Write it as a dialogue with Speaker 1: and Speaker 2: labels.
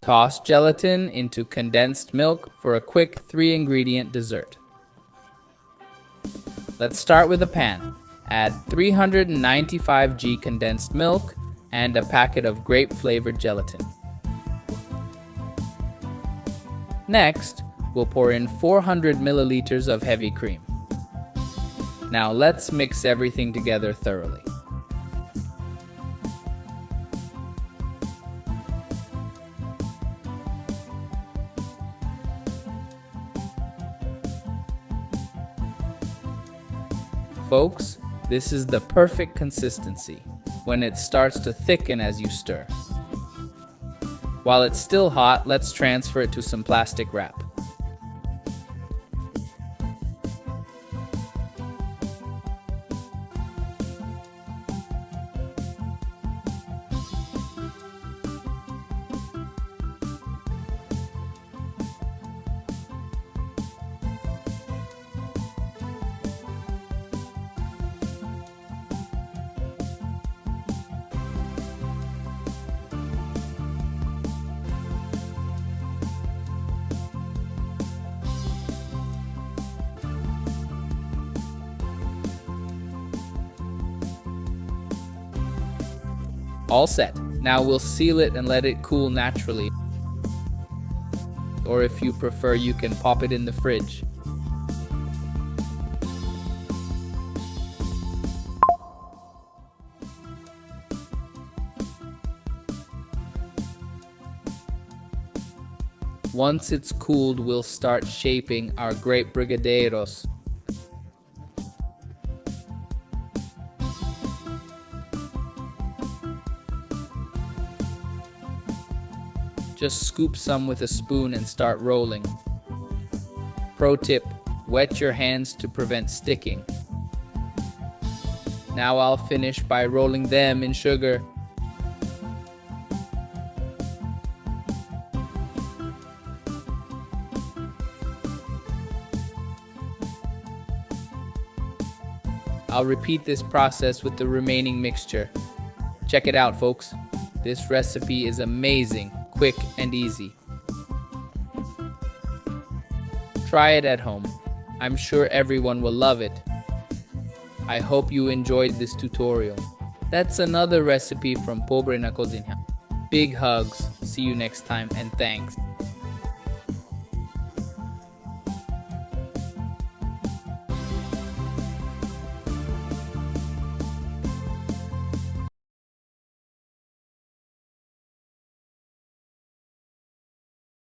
Speaker 1: Toss gelatin into condensed milk for a quick 3-ingredient dessert. Let's start with a pan. Add 395 g condensed milk and a packet of grape-flavored gelatin. Next, we'll pour in 400 milliliters of heavy cream. Now let's mix everything together thoroughly. Folks, this is the perfect consistency when it starts to thicken as you stir. While it's still hot, let's transfer it to some plastic wrap. All set. Now we'll seal it and let it cool naturally. Or if you prefer, you can pop it in the fridge. Once it's cooled, we'll start shaping our grape brigadeiros. Just scoop some with a spoon and start rolling. Pro tip, wet your hands to prevent sticking. Now I'll finish by rolling them in sugar. I'll repeat this process with the remaining mixture. Check it out, folks. This recipe is amazing, quick and easy. Try it at home. I'm sure everyone will love it. I hope you enjoyed this tutorial. That's another recipe from Pobre na Cozinha. Big hugs. See you next time and thanks.